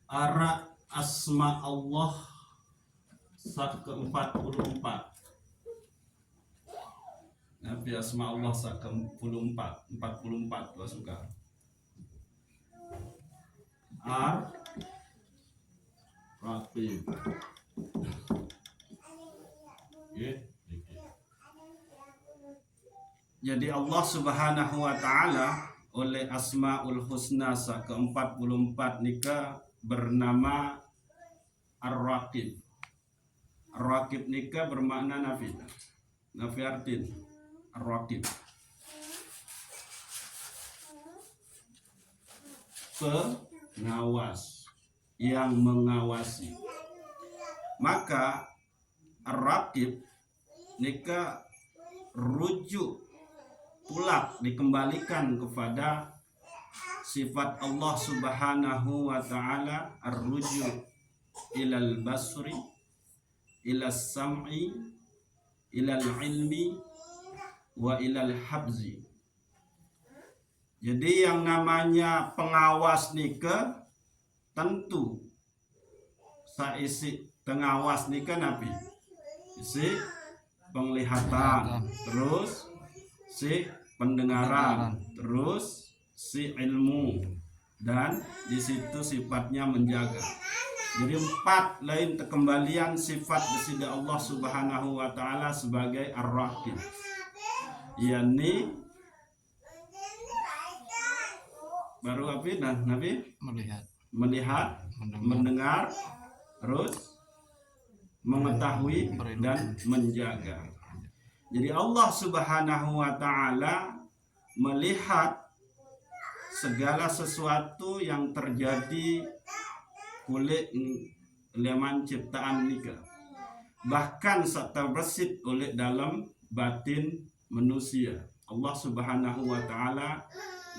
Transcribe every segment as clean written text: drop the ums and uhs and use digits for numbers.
Ara asma Allah ke-44. Nabi asma Allah ke-44 44 suka. Ar Raqib. Jadi Allah Subhanahu wa taala oleh Asmaul Husna ke-44 nika bernama Ar-Raqib. Ar-Raqib nika bermakna nafi. Nafi artin Ar-Raqib. Pengawas, yang mengawasi. Maka Ar-Raqib nika rujuk pula dikembalikan kepada sifat Allah Subhanahu wa taala, ar-ruju' ilal basri, ilas sam'i, ilal ilmi, wa ilal habzi. Jadi yang namanya pengawas nika tentu saisi pengawas nika nabi isi penglihatan, terus si pendengaran, terus si ilmu, dan di situ sifatnya menjaga. Jadi 4 lain kembalian sifat besida Allah Subhanahu wa taala sebagai Ar-Raqib, yakni baru apa nah Nabi melihat, mendengar, terus mengetahui dan menjaga. Jadi Allah Subhanahu wa taala melihat segala sesuatu yang terjadi oleh leman ciptaan nika. Bahkan terbersit oleh dalam batin manusia. Allah Subhanahu wa taala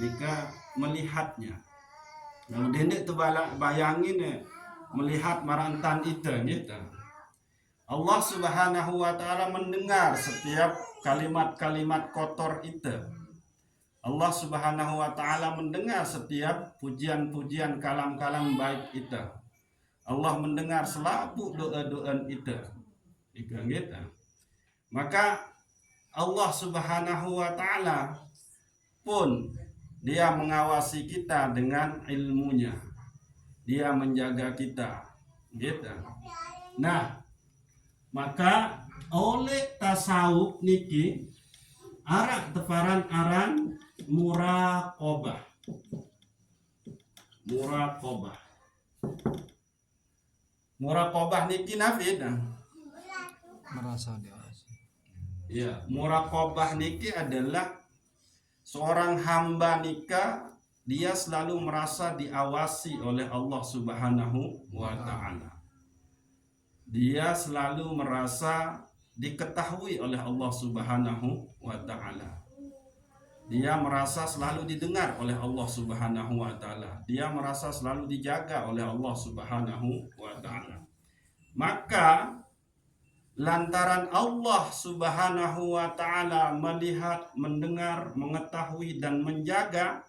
nika melihatnya. Yang dendek tu bayangin melihat marantan itu gitu. Allah Subhanahu wa taala mendengar setiap kalimat-kalimat kotor itu. Allah Subhanahu wa taala mendengar setiap pujian-pujian kalam-kalam baik itu. Allah mendengar selalu doa-doa itu. Gitu. Maka Allah Subhanahu wa taala pun dia mengawasi kita dengan ilmunya. Dia menjaga kita. Gitu. Nah, maka oleh tasawuf niki arak teparan aran muraqabah. Muraqabah niki nafi dah. Merasa diawasi. Ya, muraqabah niki adalah seorang hamba nika dia selalu merasa diawasi oleh Allah Subhanahu wa taala. Dia selalu merasa diketahui oleh Allah Subhanahu wa taala. Dia merasa selalu didengar oleh Allah Subhanahu wa taala. Dia merasa selalu dijaga oleh Allah Subhanahu wa taala. Maka lantaran Allah Subhanahu wa taala melihat, mendengar, mengetahui dan menjaga,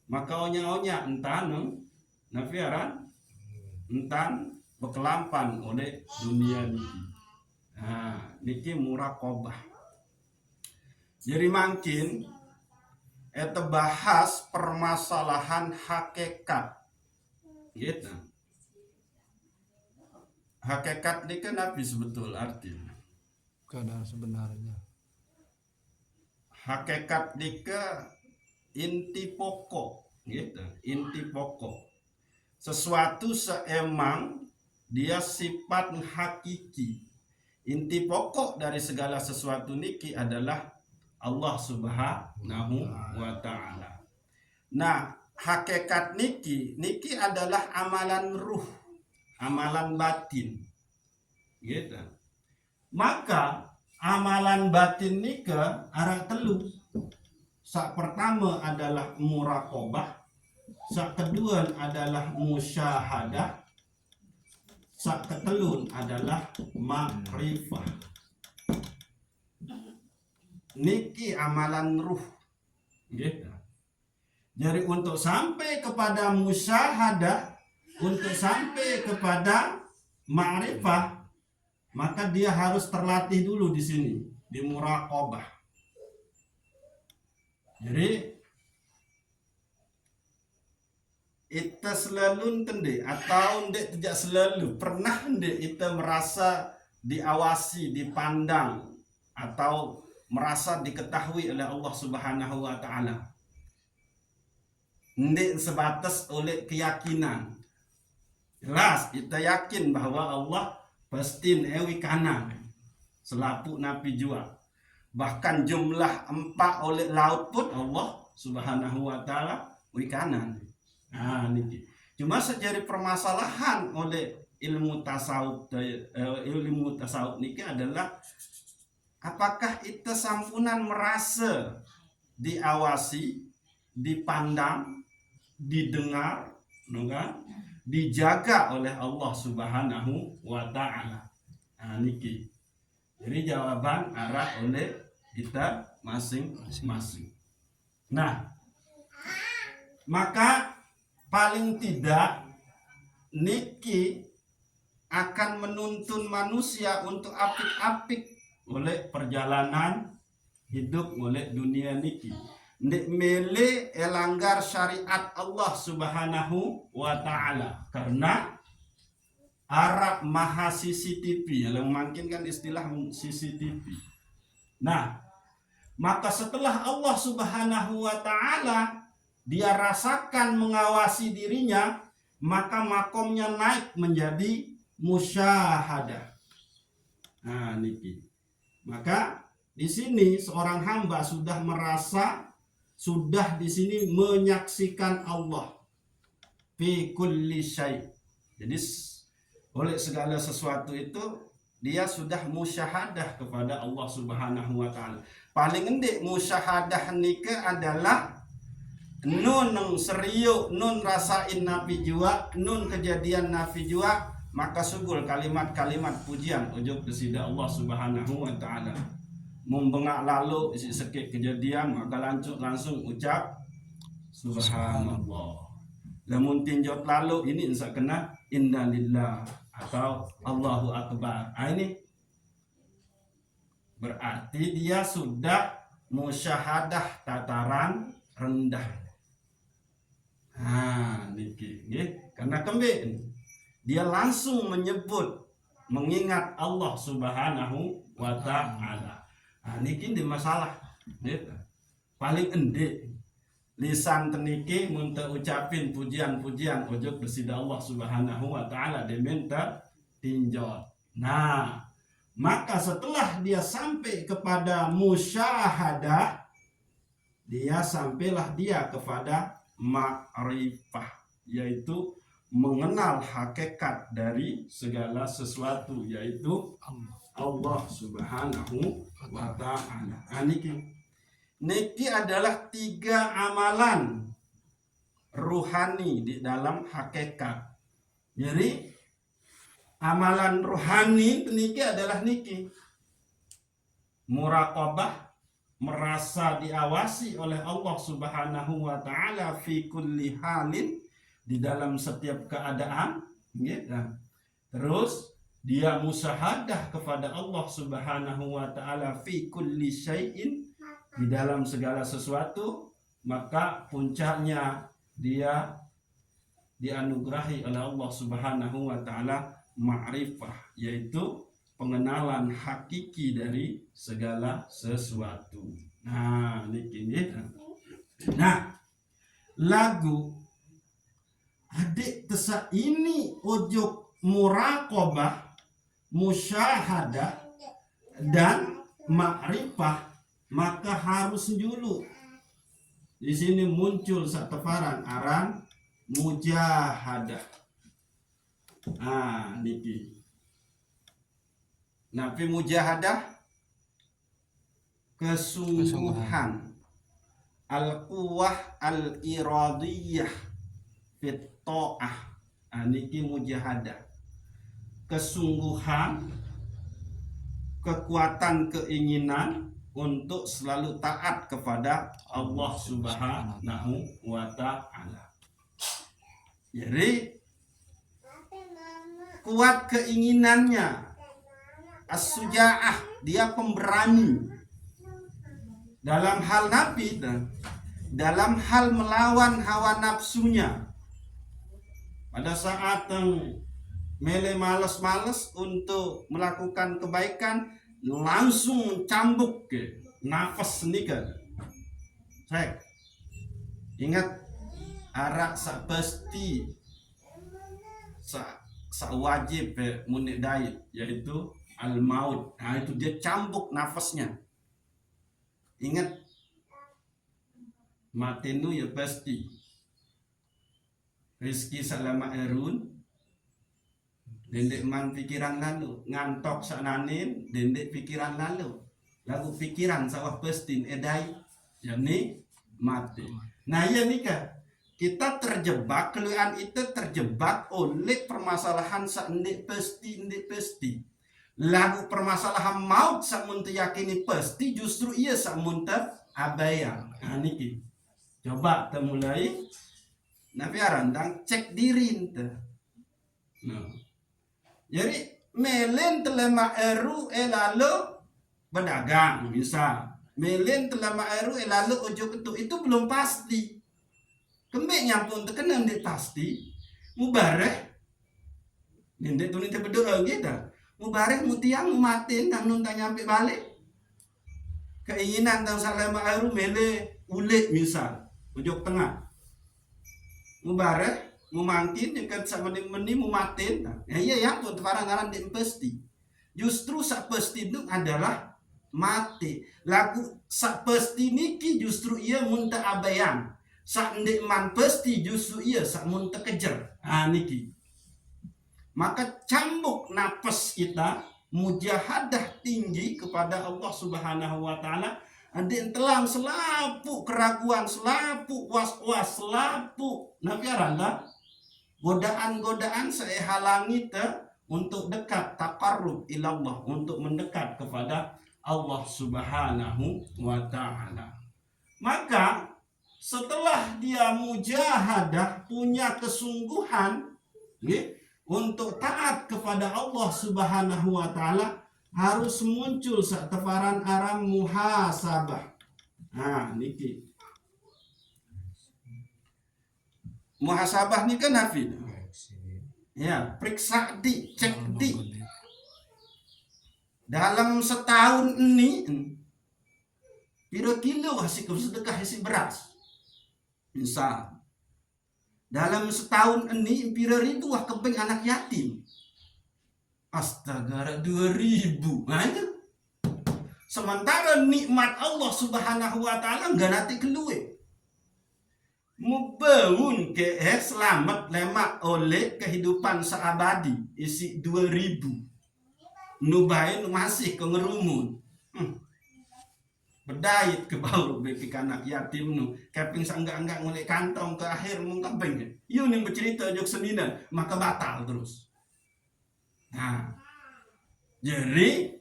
maka onya-onya entan nafiaran entan bekelampan oleh dunia niki. Nah, niki muraqabah. Jadi makin eta bahas permasalahan hakikat. Gitu. Hakikat niki nabi sebetul artinya. Keadaan sebenarnya. Hakikat niki inti pokok, gitu. Inti pokok. Sesuatu seemang dia sifat hakiki. Inti pokok dari segala sesuatu niki adalah Allah Subhanahu wa taala. Nah, hakikat niki adalah amalan ruh, amalan batin. Gitu. Maka amalan batin nika arah telu. Sak pertama adalah muraqabah, sak kedua adalah musyahadah, sak ketelun adalah makrifah. Niki amalan ruh. Gitu. Jadi untuk sampai kepada musyahadah, untuk sampai kepada ma'rifah, maka dia harus terlatih dulu di sini, di muraqabah. Jadi kita selalu tende atau ndek tidak selalu pernah ndek kita merasa diawasi, dipandang atau merasa diketahui oleh Allah Subhanahu wa taala. Ndek sebatas oleh keyakinan. Jelas kita yakin bahwa Allah pasti ewi kanan selapu napi jua. Bahkan jumlah 4 oleh laut pun Allah Subhanahu wa taala wi kanan. Nah, niki. Cuma sejari permasalahan oleh ilmu tasawuf niki adalah apakah kita sampunan merasa diawasi, dipandang, didengar, kan? Dijaga oleh Allah Subhanahu wa taala. Nah, niki. Jadi jawaban arah oleh kita masing-masing. Nah, maka paling tidak niki akan menuntun manusia untuk apik-apik oleh perjalanan hidup oleh dunia niki. Ndik mele elanggar syariat Allah Subhanahu wa taala karena Arab maha CCTV yang makin kan istilah CCTV. Nah, maka setelah Allah Subhanahu wa taala dia rasakan mengawasi dirinya, maka makomnya naik menjadi musyahadah. Nah, niki. Maka di sini seorang hamba sudah merasa, sudah di sini menyaksikan Allah fi kulli syai'. Jadi oleh segala sesuatu itu dia sudah musyahadah kepada Allah Subhanahu wa taala. Paling endek musyahadah nika adalah nun seriuk, nun rasain nafi jua, nun kejadian nafi jua, maka sugul kalimat-kalimat pujian ujuk kesida Allah Subhanahu wa taala. Membengak lalu isi sekit kejadian maka langsung ucap subhanallah. Lamun tinjot lalu ini insya kena innalillah atau Allahu akbar. Ini berarti dia sudah musyahadah tataran rendah. Niki, karena kembali dia langsung menyebut mengingat Allah Subhanahu wa taala. Niki di masalah paling endek lisan teniki munta ucapin pujian-pujian ojok bersida Allah Subhanahu wa taala diminta tinjau. Nah, maka setelah dia sampai kepada musyahadah, dia sampailah dia kepada ma'rifah, yaitu mengenal hakikat dari segala sesuatu, yaitu Allah Subhanahu wa ta'ala. Niki adalah 3 amalan ruhani di dalam hakikat. Jadi amalan ruhani niki adalah niki muraqabah, merasa diawasi oleh Allah Subhanahu wa taala fi kulli halin, di dalam setiap keadaan, gitu. Terus dia musyahadah kepada Allah Subhanahu wa taala fi kulli syai'in, di dalam segala sesuatu, maka puncaknya dia dianugerahi oleh Allah Subhanahu wa taala ma'rifah, yaitu pengenalan hakiki dari segala sesuatu. Nah, ini. Nah, lagu adik tesa ini ojok muraqabah, musyahadah dan ma'rifah, maka harus dulu di sini muncul satafaran aran mujahadah. Niki. Nabi mujahadah kesungguhan, al-quwah al-iradiyah fit ta'ah. Niki mujahadah kesungguhan, kekuatan keinginan untuk selalu taat kepada Allah Subhanahu wa ta'ala. Jadi kuat keinginannya, as-suja'ah, dia pemberani dalam hal nafi, dalam hal melawan hawa nafsunya. Pada saat mele males-males untuk melakukan kebaikan, langsung cambuk ke nafas nikah. Saya ingat arak sak pasti sak wajib munik dait, yaitu al maut. Nah, itu dia cambuk nafasnya. Ingat, matenu ya pasti. Rizki salama erun, dendek man pikiran lalu, ngantok sananin, dendek pikiran lalu. Lagu pikiran sawah pestin edai, yakni mati. Nah ya nikah, kita terjebak, keluhan itu terjebak oleh permasalahan sendek pesti. Lagu permasalahan maut samun yakini pasti, justru ia samun abaya. Nah niki, coba kita mulai. Nabi arandang cek diri ente. Nah, jadi melen telema eru lalu berdagang bisa. Melen telema eru lalu ojo itu belum pasti. Kembek nyampun terkena ndek pasti. Mubareh. Ndek tulis berdoa gitu. Mubareh mutiang mumatin nang nun tak nyampe balik. Keinginan tang salema eru mele ulik misal. Ujung tengah. Mubareh mumangkin yang kan sama meni mumatin. Ya iya ya pun parang-parang di pasti. Justru sak pasti itu adalah mati. Lagu sak pasti niki justru ia munta abayan. Sak ndek man pasti justru ia sak munta kejar. Ah niki. Maka cambuk nafas kita, mujahadah tinggi kepada Allah Subhanahu wa taala. Ada telang selapu keraguan, selapu was-was, selapu nabi aranda godaan-godaan saya halangi untuk dekat taqarrub ilallah, untuk mendekat kepada Allah Subhanahu wa taala. Maka setelah dia mujahadah, punya kesungguhan untuk taat kepada Allah Subhanahu wa taala, harus muncul teparan aram muhasabah. Nah, niki. Muhasabah ni kan Hafid. Ya, periksa di, cek di. Dalam setahun ini piro kilo hasil sedekah isi beras. Misal dalam setahun ini piro ribu wah keping anak yatim. Astaga, 2000. Nah itu. Sementara nikmat Allah Subhanahu wa taala enggak nanti keluar. Membangun ke selamat lemak oleh kehidupan seabadi isi 2000. Nubain masih ke ngerumun. Berdait ke bau beki anak yatim nu keping sanggak-enggak ngulek kantong ke akhir mung kempeng. Ieu ning bercerita jok seninan maka batal terus. Nah, jadi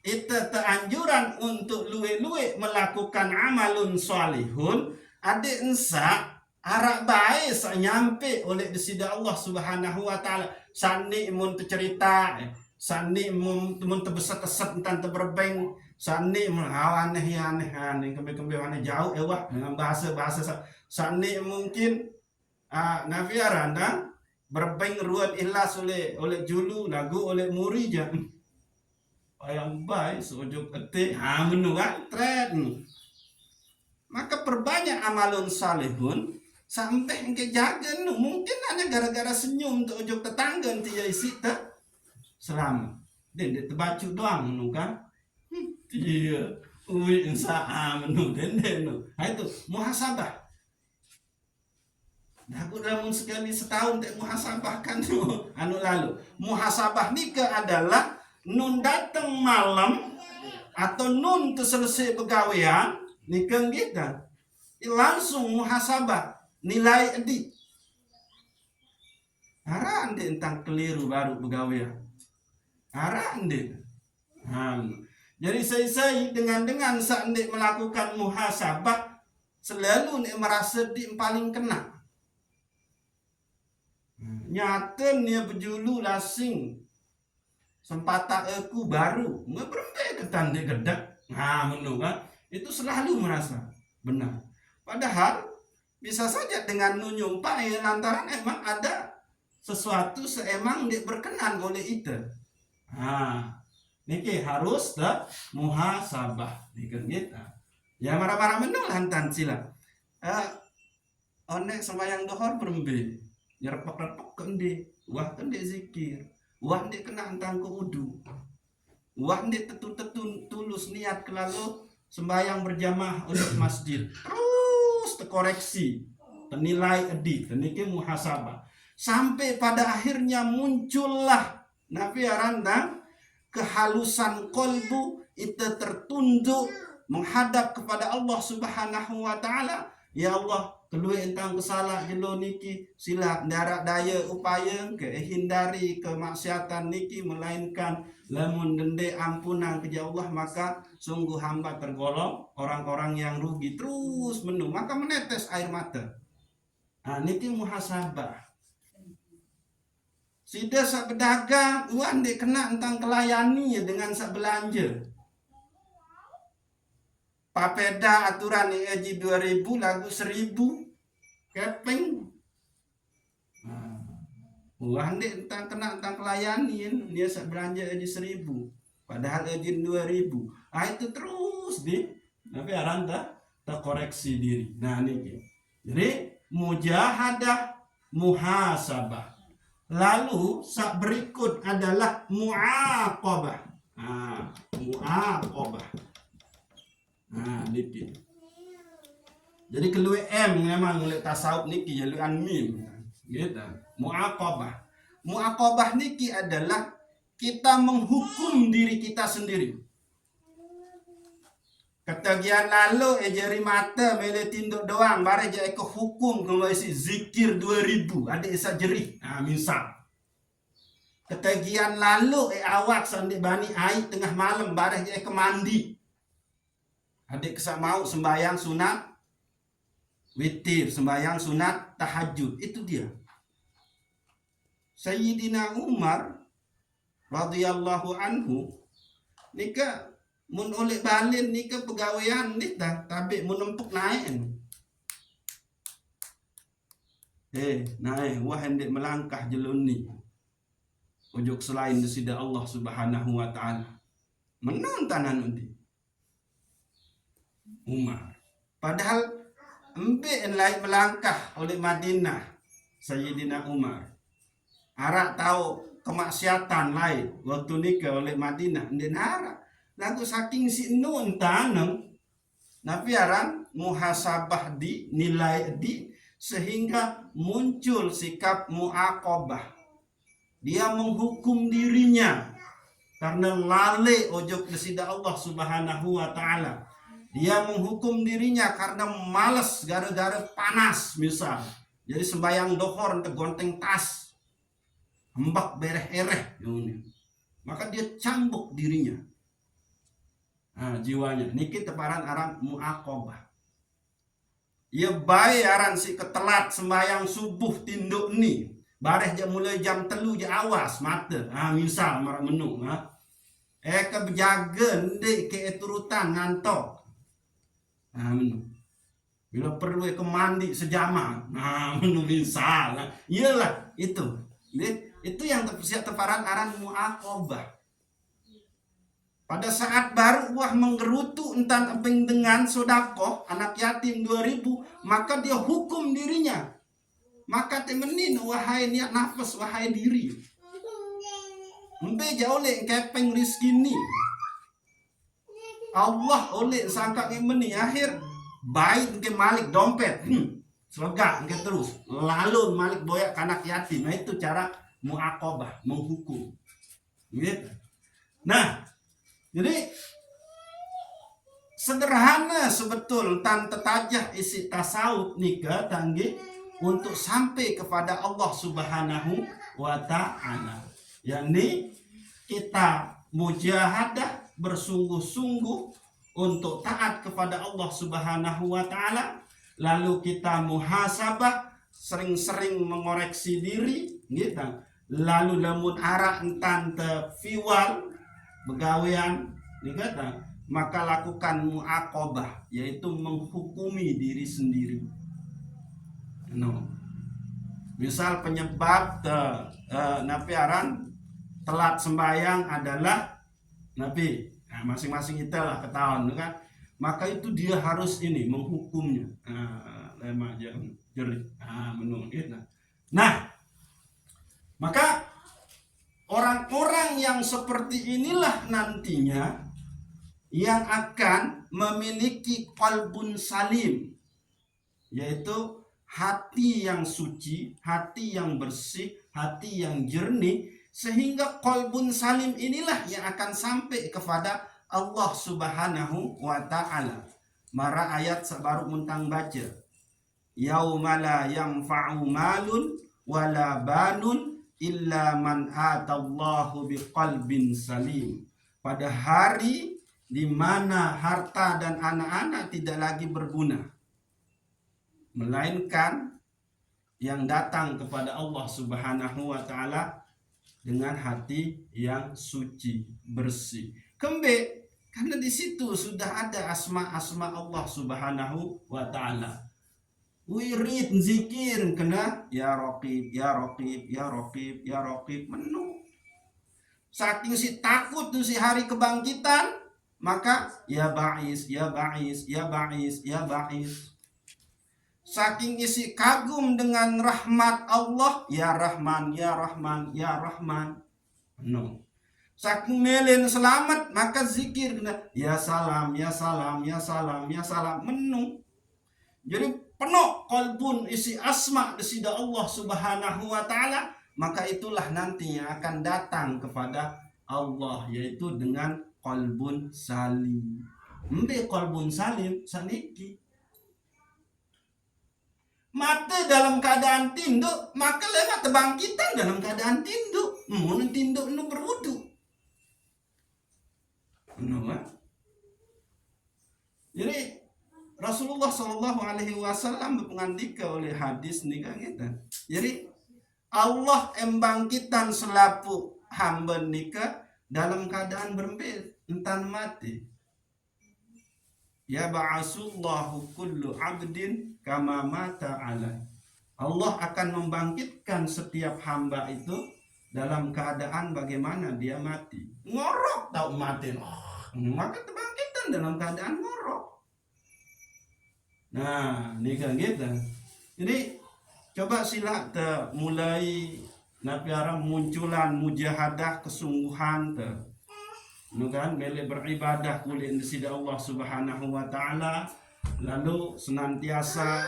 itu teranjuran untuk luwe-luwe melakukan amalun sholihun. Adik ensa arak baik nyampe oleh disida Allah Subhanahu wa taala. Sani mun cerita, sani mun tebeset-teset entan teberbeng, sani mun aneh kembe aneh jauh ewah dengan bahasa sani mungkin nabi aranda berbeng ruan ikhlas oleh julu lagu oleh muri jam yang baik sojok ete menurut tren. Maka perbanyak amalun salihun sampai ke jaga mungkin hanya gara-gara senyum untuk ojok tetangga dia isi selamat dan dia terbacu doang kan dia insya menu dan itu muhasabah. Aku namun sekali setahun tak muhasabah kan anu lalu. Muhasabah nikah adalah nun datang malam atau nun selesai pegawaian nikah kita langsung muhasabah nilai edi. Arah ande tentang keliru baru pegawaian. Arah ande. Jadi saya dengan saat ande melakukan muhasabah selalu ande merasa di paling kena. nyata nia berjulu lasing sempata aku baru ngeberempe ketan dia gedak. Nah menurut kan itu selalu merasa benar, padahal bisa saja dengan nunyumpai lantaran emang ada sesuatu seemang dia berkenan oleh itu. Nah niki harus dah muhasabah dikit kita. Ya marah-marah menul hantan sila. Onek sembahyang dohor berembe. Nyerpek-repek kendi. Wah kendi zikir. Wah dia kena hantan ke udu. Wah dia tetu-tetu tulus niat kelalu sembahyang berjamaah untuk masjid. Terus terkoreksi. Tenilai edi. Teniki muhasabah. Sampai pada akhirnya muncullah Nabi Arandang kehalusan kolbu itu tertunduk menghadap kepada Allah Subhanahu wa taala. Ya Allah, kedua entang kesalah jelo niki sila darak daya upaya ke hindari kemaksiatan niki melainkan lamun dende ampunan ke Allah, maka sungguh hamba tergolong orang-orang yang rugi. Terus menu maka menetes air mata. Nah, niki muhasabah. Sida sak pedagang, uang dia kena tentang kelayani ya dengan sak belanja. Papeda aturan EJ 2000 lagu 1000 keping. Uang dia kena tentang kelayani dia sak belanja EJ 1000. Padahal EJ 2000. Ah itu terus di. Tapi arang tak koreksi diri. Nah ini. Jadi mujahadah, muhasabah. Lalu sak berikut adalah muaqabah. Muaqabah. Niki. Jadi kelue M memang oleh tasawuf niki jaluan mim. Gitu. Muaqabah. Muaqabah niki adalah kita menghukum diri kita sendiri. Ketagian lalu jari mata mele tinduk doang bare je ke hukum kalau isi zikir 2000 ada isa jerih. Misal ketagian lalu awak sandi bani air tengah malam bare je ke mandi. Adik kesak mau sembahyang sunat witir, sembahyang sunat tahajud, itu dia. Sayyidina Umar radhiyallahu anhu nika mun oleh balin ni ke pegawaian ni tapi mun empuk naik. Naik wah hendak melangkah jelun ni. Ujug selain desida Allah Subhanahu wa taala. Menontanan undi. Umar. Padahal embe lain melangkah oleh Madinah Sayyidina Umar. Arak tahu kemaksiatan lain waktu nikah oleh Madinah ndek arak. Lagu saking si nun tanam Nabi aran muhasabah di nilai di sehingga muncul sikap muaqabah. Dia menghukum dirinya karena lale ojok desida Allah Subhanahu wa taala. Dia menghukum dirinya karena malas gara-gara panas misal. Jadi sembahyang dohor tegonteng tas. Hembak bereh-ereh. Maka dia cambuk dirinya. Jiwanya niki teparan aran muaqabah. Ia bae aran si ketelat sembahyang subuh tinduk ni bareh je mulai jam 3 je awas mata misal marah menu kebejaga ndek ke turutan ngantok menu bila perlu ke mandi sejama menu misal iyalah itu yang teparan aran muaqabah. Pada saat baru wah menggerutu entan emping dengan sodakoh anak yatim 2000, maka dia hukum dirinya. Maka temenin wahai niat nafas wahai diri. Membeja oleh kepeng rizki ni. Allah oleh sangka imeni akhir baik ke malik dompet. Selegak ke terus. Lalu malik boyak anak yatim. Nah itu cara muaqabah, menghukum. Gitu. Nah, jadi sederhana sebetul tan tetajah isi tasawuf nika tanggi untuk sampai kepada Allah Subhanahu wa taala. Yakni kita mujahadah bersungguh-sungguh untuk taat kepada Allah Subhanahu wa taala, lalu kita muhasabah sering-sering mengoreksi diri gitu. Lalu lamun arah entan te fiwal begawean gitu, maka lakukan muaqabah, yaitu menghukumi diri sendiri. No. Misal penyebab napiaran telat sembahyang adalah napi, nah, masing-masing kita lah ketahuan kan, maka itu dia harus ini menghukumnya. Lemak jerih, menung gitu. Nah, maka orang-orang yang seperti inilah nantinya yang akan memiliki qalbun salim, yaitu hati yang suci, hati yang bersih, hati yang jernih, sehingga qalbun salim inilah yang akan sampai kepada Allah Subhanahu wa ta'ala. Mara ayat sebaru muntang baca, yaumala yanfa'u malun wala banun illa man atallahu biqalbin salim. Pada hari di mana harta dan anak-anak tidak lagi berguna, melainkan yang datang kepada Allah Subhanahu wa ta'ala dengan hati yang suci, bersih. Kembe, karena di situ sudah ada asma-asma Allah Subhanahu wa ta'ala. Wirid zikir kena ya Raqib, ya Raqib, ya Raqib, ya Raqib, menu. Saking si takut tuh si hari kebangkitan, maka ya Ba'is, ya Ba'is, ya Ba'is, ya Ba'is. Saking isi kagum dengan rahmat Allah, ya Rahman, ya Rahman, ya Rahman. No. Saking melen selamat, maka zikir kena ya Salam, ya Salam, ya Salam, ya Salam, menu. Jadi penuh qalbun isi asma desida Allah Subhanahu wa ta'ala, maka itulah nanti yang akan datang kepada Allah, yaitu dengan qalbun salim. Mbe qalbun salim saniki mati dalam keadaan tinduk, maka lewat kebangkitan dalam keadaan tinduk. Mun tinduk nu berwudu. Jadi Rasulullah Shallallahu Alaihi Wasallam mengandika oleh hadis nih kan gitu. Jadi Allah embangkitan selapu hamba nikah dalam keadaan berempit, entan mati. Ya ba'asullahu kullu abdin kama mata alai. Allah akan membangkitkan setiap hamba itu dalam keadaan bagaimana dia mati. Ngorok tau mati. Maka kebangkitan dalam keadaan ngorok. Nah, ini kan gitu. Jadi coba sila mulai napiara munculan mujahadah kesungguhan kan beli beribadah kulit disida Allah Subhanahu wa ta'ala, lalu senantiasa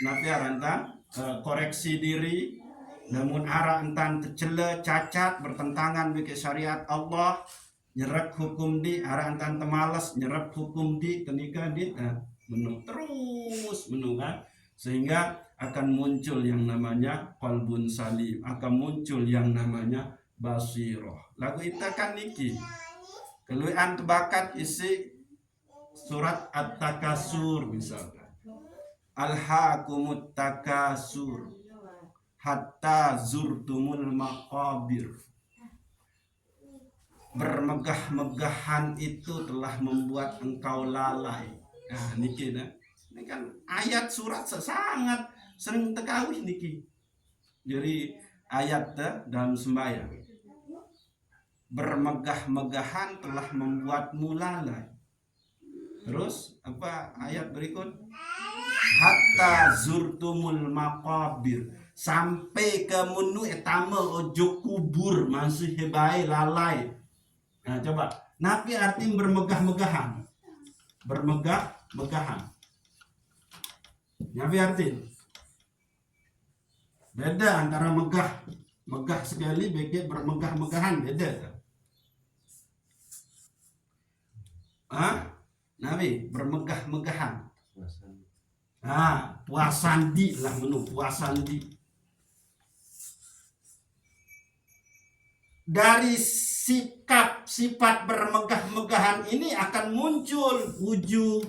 napiara koreksi diri, namun arah entan tercela cacat bertentangan dengan syariat Allah, nyerap hukum di arah entan temalas nyerap hukum di kenika di menung terus menung kan, sehingga akan muncul yang namanya qalbun salim, akan muncul yang namanya basiroh. Lagu kita kan niki keluian tebakat isi surat At-Takasur misalkan, alhaakumut takasur hatta zurtumul maqabir. Bermegah-megahan itu telah membuat engkau lalai. Nah, niki nah. Ini kan ayat surat sangat sering tekawih niki. Jadi ayat dalam sembahyang. Bermegah-megahan telah membuatmu lalai. Terus apa ayat berikut? Hatta zurtumul maqabir. Sampai ke menu etama ojo kubur masih hebai lalai. Nah coba, napi arti bermegah-megahan. Bermegah-megahan. Napi arti beda antara megah. Megah sekali beda bermegah-megahan beda. Nabi bermegah-megahan. Puasandi lah menu puasandi. Dari sikap sifat bermegah-megahan ini akan muncul ujub,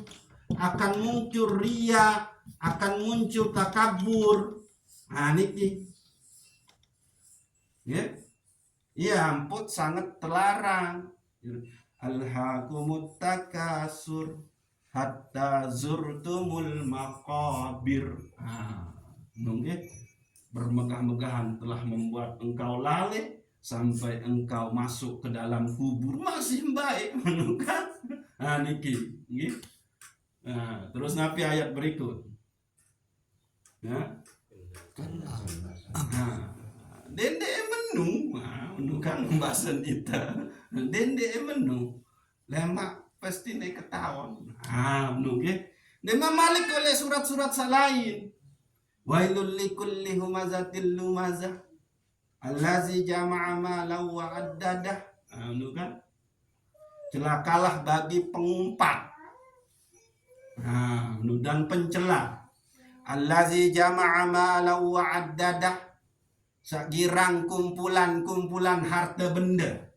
akan muncul riya, akan muncul takabur. Niki ya, iya ampun sangat terlarang. Alhaakumut takasur hatta zurtumul maqabir. Nggih, bermegah-megahan telah membuat engkau lalai sampai engkau masuk ke dalam kubur, masih baik menukan. Niki nggih. Terus napi ayat berikut. Ya. Dende menu, menukan pembahasan kita. Dende menu, lemak pasti nih ketahuan. Menu nggih. Dema malik oleh surat-surat lain. Wailul likulli humazatil lumazah allazi jama'a malan wa addadah. Kan? Celakalah bagi pengumpat. Dan pencela. Allazi jama'a malan wa addadah. Sakirang kumpulan-kumpulan harta benda.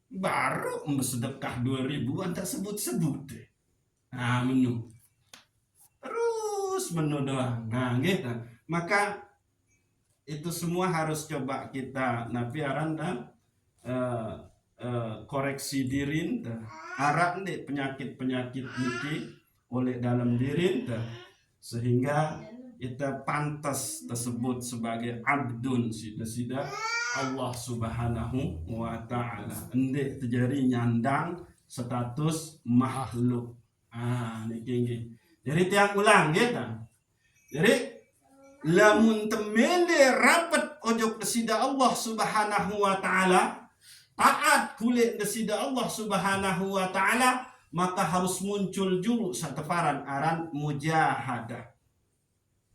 Baru bersedekah 2.000 tak sebut-sebut. Menu. Terus menu doang. Gitu. Maka itu semua harus coba kita nafiaran dan koreksi diri. Harap nih penyakit-penyakit niki oleh dalam diri. Sehingga kita pantas tersebut sebagai abdun sida-sida Allah Subhanahu wa ta'ala. Endek terjadi nyandang status makhluk. Niki. Jadi tiang ulang gitu. Jadi lamun temele rapat ojok desida Allah Subhanahu wa ta'ala, taat kulit desida Allah Subhanahu wa ta'ala, maka harus muncul dulu satefaran aran mujahadah.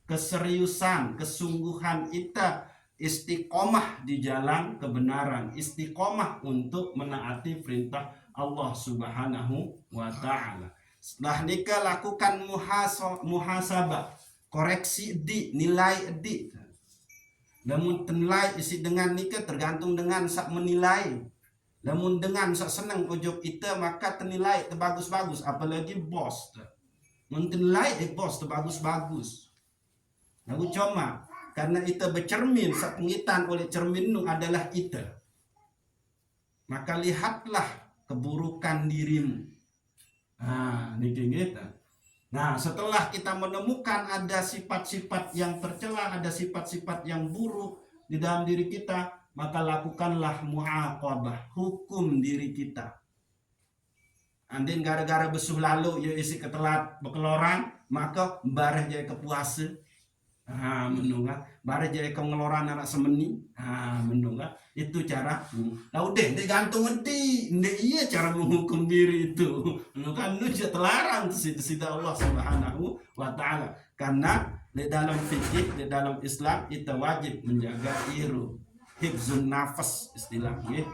Keseriusan, kesungguhan kita istiqomah di jalan kebenaran, istiqomah untuk menaati perintah Allah Subhanahu wa ta'ala. Setelah nikah lakukan muhasabah, koreksi nilai di. Namun nilai isi dengan nikah tergantung dengan sak menilai. Namun dengan sak senang ojok kita maka tenilai terbagus-bagus, apalagi bos. Menilai bos terbagus-bagus. Lalu cuma karena itu bercermin, sak pengitan oleh cermin nu adalah itu. Maka lihatlah keburukan dirimu. Niki gitu. Nah, setelah kita menemukan ada sifat-sifat yang tercela, ada sifat-sifat yang buruk di dalam diri kita, maka lakukanlah muaqabah, hukum diri kita. Andin gara-gara besuh lalu ya isi ketelat bekeloran, maka bareh jadi kepuasa. Menunggu bare jadi pengeluaran anak semeni. Menunggu itu cara. Lalu deh gantung edi, iya cara menghukum diri itu. Kan nu terlarang sida Allah Subhanahu wa ta'ala. Karena di dalam fikih, di dalam Islam kita wajib menjaga iru, hifzun nafas istilahnya.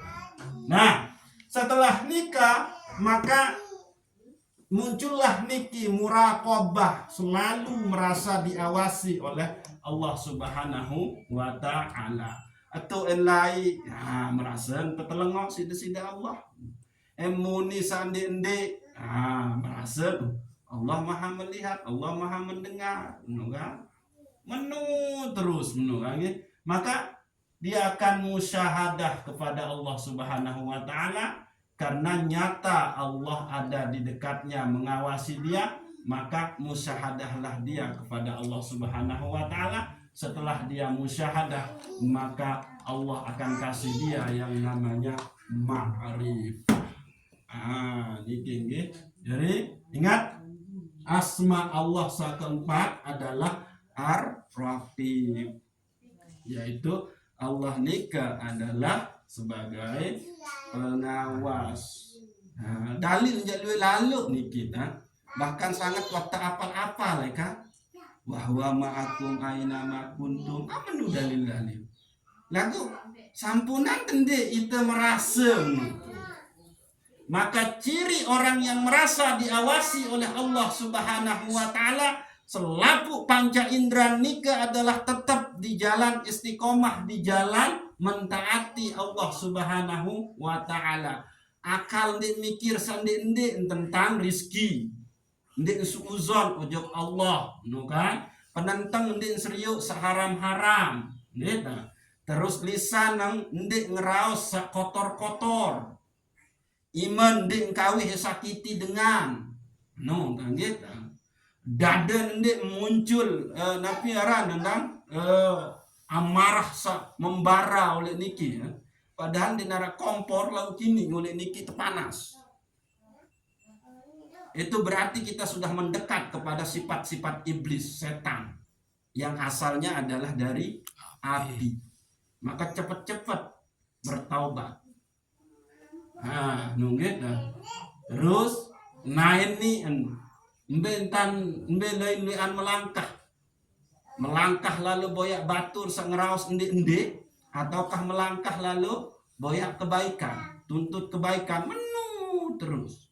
Nah, setelah nikah maka muncullah niki muraqabah, selalu merasa diawasi oleh Allah Subhanahu wa ta'ala. Atau elai merasa tertelengok sida-sida Allah. Emuni sandi-endi merasa Allah Maha melihat, Allah Maha mendengar, menu terus maka dia akan musyahadah kepada Allah Subhanahu wa ta'ala. Karena nyata Allah ada di dekatnya mengawasi dia, maka musyahadahlah dia kepada Allah Subhanahu wa ta'ala. Setelah dia musyahadah, maka Allah akan kasih dia yang namanya ma'rifah. Jadi ingat, asma Allah keempat adalah Ar-Raqib, yaitu Allah nikah adalah sebagai pengawas. Dalil jadi lalu nih kita, bahkan sangat waktu apal-apal ya kan, bahwa ma'akum aina ma kuntum. Apa nu dalil-dalil lagu sampunan tende itu merasa. Maka ciri orang yang merasa diawasi oleh Allah Subhanahu wa ta'ala selaku panca indera nikah adalah tetap di jalan istiqomah, di jalan mentaati Allah Subhanahu wa ta'ala. Akal ndik mikir sandi ndik tentang rizki, ndik suuzon ojok Allah, kan? penentang ndik seriuk seharam-haram gitu. Terus lisan nang ndik ngeraos kotor-kotor, iman ndik kawih sakiti dengan no kan gitu. Dada ndik muncul napi aran nang amarah membara oleh niki ya. Padahal di nara kompor laut kini oleh niki terpanas. Itu berarti kita sudah mendekat kepada sifat-sifat iblis, setan, yang asalnya adalah dari api. Maka cepat-cepat bertaubat. Nah, nunggit dah. Terus nain ni embe lain melangkah lalu boyak batur sangeraos endi-endi, ataukah melangkah lalu boyak kebaikan, tuntut kebaikan menu terus.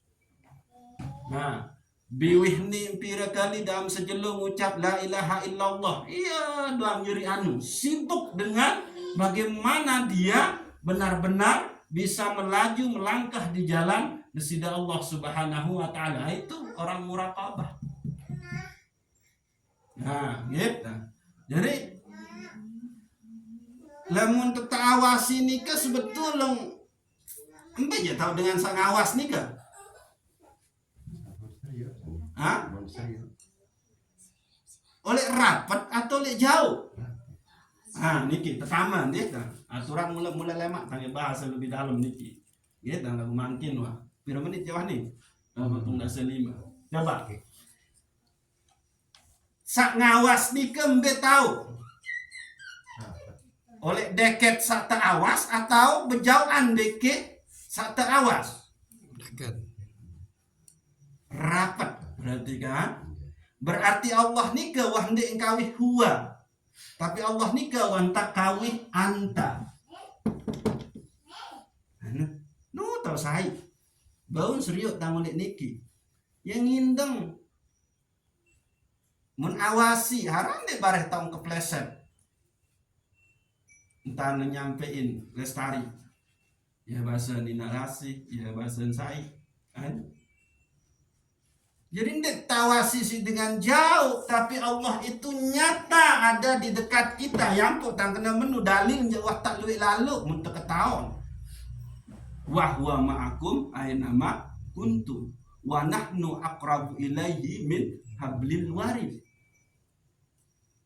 Nah, biwih ni pira kali dalam sejelung ucap la ilaha illallah. Iya, doang nyeri sibuk dengan bagaimana dia benar-benar bisa melaju melangkah di jalan nesida Allah Subhanahu wa taala. Itu orang muraqabah. Nah, gitu. Jadi lamun tetawasi nika sebetulnya embe ya tahu dengan sang awas nika. Hah? Oleh rapat atau oleh jauh? Niki pertama nih kan aturan mulai lemak tanya bahasa lebih dalam niki. Gitu lagu mungkin wah. Pira menit jawah nih? Betul dah 5. Coba. Sak ngawas nih kembe tahu. Oleh deket sak awas atau bejauhan deket sak awas? Deket. Rapat. Berarti Allah nika wah ndek kawih huwa. Tapi Allah nika wanta kawih anta. No tau sai. Baun serius tang oleh niki. Yang ngindeng mun awasi haram deh bareh taung kepleset. Entah nyampein lestari. Ya bahasa ninarasi, ya bahasa sai. Jadi tidak tawasi dengan jauh, tapi Allah itu nyata ada di dekat kita. Yang tak kena menu dalil jauh tak luik lalu untuk ketahuan. Wa huwa ma'akum aina ma kuntum wa nahnu aqrabu ilaihi min hablil warid.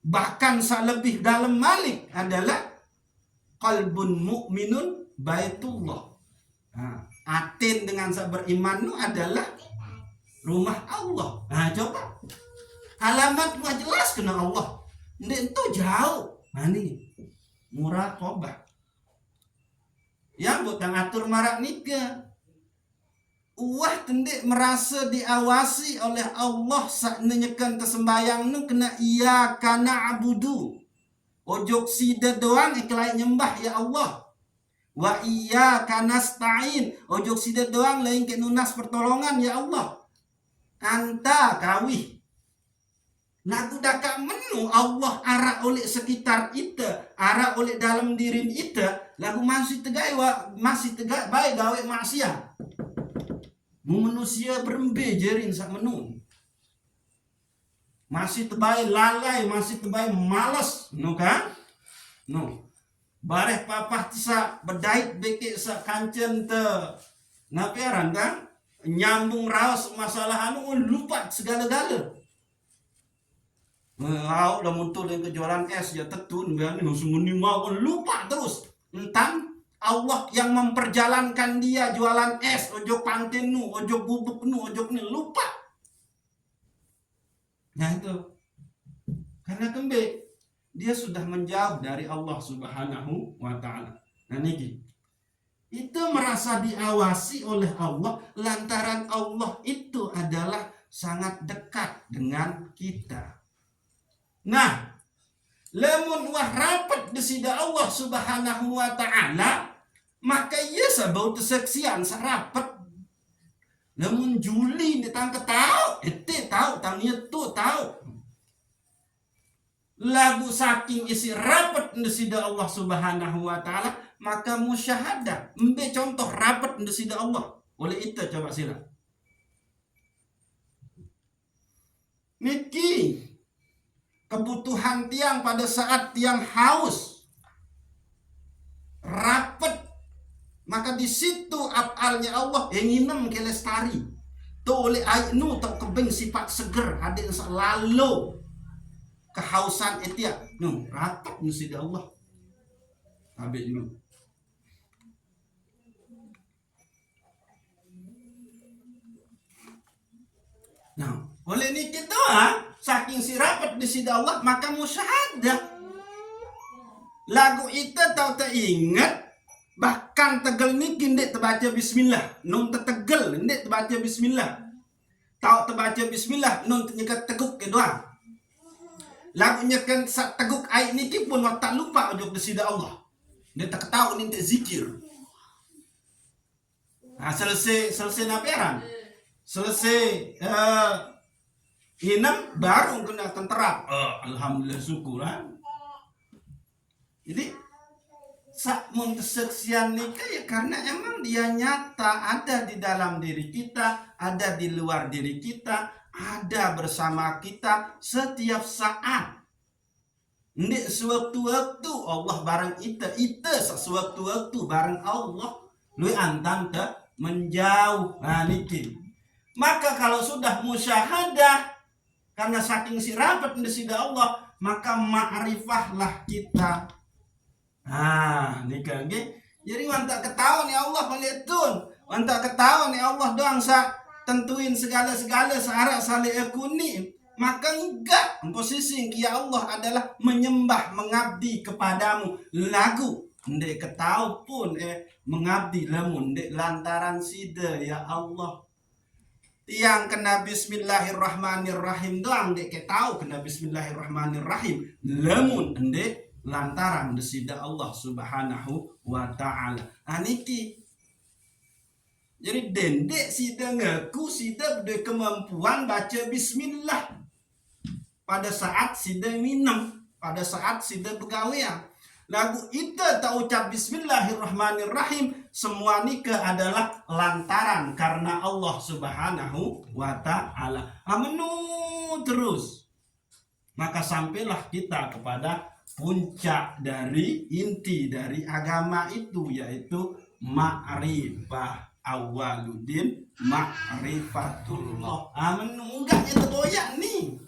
Bahkan lebih dalam malik adalah qalbun mu'minun baitullah. Atin dengan beriman itu adalah rumah Allah. Coba alamat mah jelas kena Allah. Ndek itu jauh. Ini muraqabah. Yang butang atur marak nikah. Wah tendek merasa diawasi oleh Allah sak nenyekan tersembayang nu kena iya kana abudu. Ojok sida doang iklai nyembah ya Allah. Wa iya kana stain. Ojok sida doang lain ke nunas pertolongan ya Allah. Anta kawih lagu dakak menu Allah arah oleh sekitar ita, arah oleh dalam diri ita, lagu masih tegai baik gawe maksiat. Manusia berembe jerin sak menu. Masih tebai lalai, masih tebai malas, no kan? No. Bareh papah sa bedait beke sak kancen te napiaran kan? Nyambung raos masalah lupa segala-gala. Dah muncul yang kejualan es ya tetun biar semua mau lupa terus tentang Allah yang memperjalankan dia jualan es ojok pantin nu ojok bubuk nu ojok ni lupa. Nah itu karena kembe dia sudah menjauh dari Allah Subhanahu wa taala. Nah niki itu merasa diawasi oleh Allah lantaran Allah itu adalah sangat dekat dengan kita. Nah, lamun wah rapat desida Allah Subhanahu wa taala, maka ia sabau terseksian sarapat. Lamun Juli ditangke tahu, tahu tangnya tu tahu. Lagu saking isi rapat desida Allah Subhanahu wa taala, maka musyahadah. Embe contoh rapat desida Allah. Oleh itu coba sila. Niki kebutuhan tiang pada saat tiang haus, rapet, maka di situ afalnya Allah yang nginem ke lestari. Tu oleh air nu tak kebeng sifat seger ada yang selalu kehausan etia nu rapet mesti Allah. Habis dulu. Nah, oleh ini kita saking si rapat di sida Allah maka musyahadah. Lagu itu tahu tak ingat bahkan tegel ni kindik terbaca bismillah, nun tertegel ndik terbaca bismillah. Tahu terbaca bismillah, nun ternyata teguk ke doang. Lagunya kan sak teguk ayat niki pun tak lupa ujung di sida Allah. Dia tak tahu ni tak zikir. Nah, selesai nabiaran. Selesai inam baru kena tenterap. Alhamdulillah syukuran. Jadi sak munteseksian nikah ya karena emang dia nyata ada di dalam diri kita, ada di luar diri kita, ada bersama kita setiap saat. Ndik sewaktu-waktu Allah bareng ita sewaktu-waktu bareng Allah. Lu antam te menjauh. Nah niki. Maka kalau sudah musyahadah karena saking si rapat di sida Allah, maka ma'rifahlah kita. Nah, nikah nggih. Jadi wantak ketahuan ya Allah palitun. Wantak ketahuan ya Allah doang sa tentuin segala-segala syarat salih akuni. Maka enggak posisi ya Allah adalah menyembah mengabdi kepadamu. Lagu ndek ketahu pun mengabdi lamun ndek lantaran sida ya Allah. Tiang kena bismillahirrahmanirrahim doang dek tahu kena bismillahirrahmanirrahim lamun ndek lantaran desida Allah subhanahu wa ta'ala. Aniki jadi dendek sida ngaku sida ada kemampuan baca bismillah pada saat sida minum, pada saat sida begawian. Lagu itu tak ucap bismillahirrahmanirrahim, semua nikah adalah lantaran karena Allah subhanahu wa ta'ala. Amenu terus. Maka sampailah kita kepada puncak dari inti dari agama itu, yaitu ma'rifah. Awaluddin ma'rifatullah. Amenu enggaknya terboyak nih.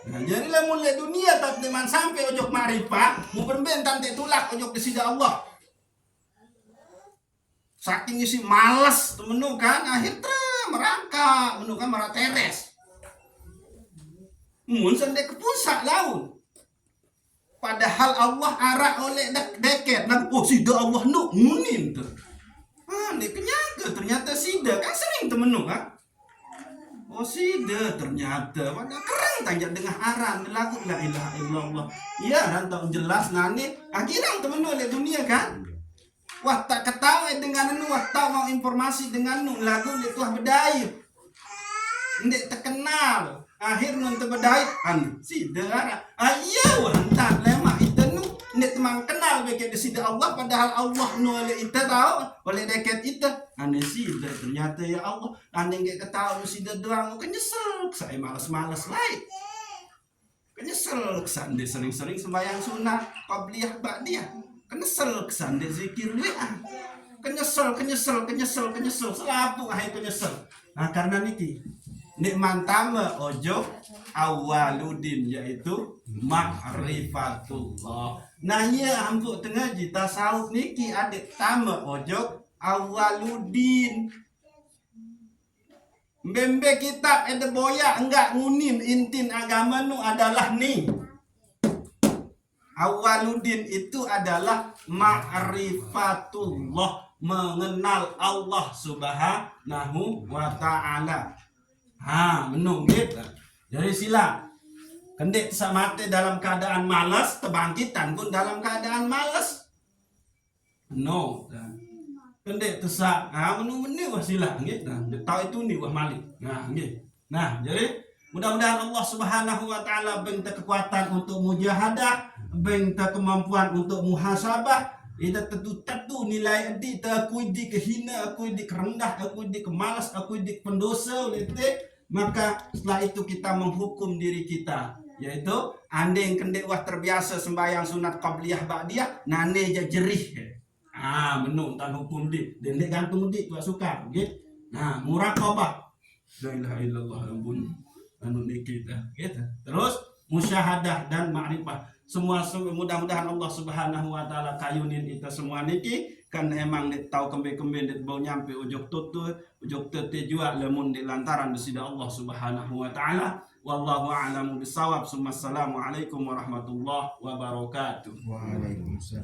Nah, jadi lah mulai dunia tak teman sampai ojok ma'rifat, mau berbentan tak tulak ojok desida Allah. Saking isi malas temenu kan, akhir merangkak, menu kan merateres. Mun sendek kepusak laun. Padahal Allah arak oleh deket, nah oh sida Allah nu ngunin tuh. Nek kenyaga ternyata sida kan sering temenu kan. Oh sida ternyata pada keren tanjak dengan aran lagu la ilaha illallah. Iya rantau jelas nani akhirnya temen oleh dunia kan. Wah tak ketawa dengan nu, wah tak mau informasi dengan nu lagu itu bedai. Ndek terkenal. Akhir nun tebedai an sida ara. Iya wah tak lemah itu nu ndek temang kenal beke sida Allah padahal Allah nu oleh itu tahu oleh deket itu. Ane sida ternyata ya Allah ane nggak ketahui sida doang kan nyesel saya malas-malas lain kan nyesel kesan dia sering-sering sembahyang sunat qabliyah ba'diyah kan nyesel kesan dia zikir doa kan nyesel selapu akhir nyesel. Nah karena niki nikmat tama ojo awaluddin yaitu ma'rifatullah. Nah ya ampun tengah jita tasawuf niki adik tama ojo awaluddin. Mbembe kitab ada boya enggak ngunin intin agama nu adalah nih. Awaluddin itu adalah ma'rifatullah, mengenal Allah subhanahu wa ta'ala. Menung gitu. Jadi sila kendek samate dalam keadaan malas, tebangkitan pun dalam keadaan malas. No. Kendek tesak, menu wah sila, gitu. Tahu itu nih wah malik. Gitu. Nah, jadi mudah-mudahan Allah Subhanahu wa taala beri kekuatan untuk mujahadah, beri kemampuan untuk muhasabah. Ida tentu nilai adi, aku di kehina, aku di kerendah, aku di kemalas, aku di pendosa, oleh Maka setelah itu kita menghukum diri kita, yaitu andeng kendek wah terbiasa sembahyang sunat qabliyah ba'diyah nane je jerih. Menung tan hukum di dendek gantung di tu suka gitu. Nah, muraqabah. La ilaha illallah ampun anu niki kita gitu. Terus musyahadah dan ma'rifah. Semua mudah-mudahan Allah Subhanahu wa taala kayunin kita semua niki kan emang tahu kembe-kembe dit bau nyampe ujug tete jua lemun di lantaran besida Allah Subhanahu wa taala. Wallahu a'lamu bisawab. Assalamualaikum warahmatullahi wabarakatuh. Waalaikumsalam.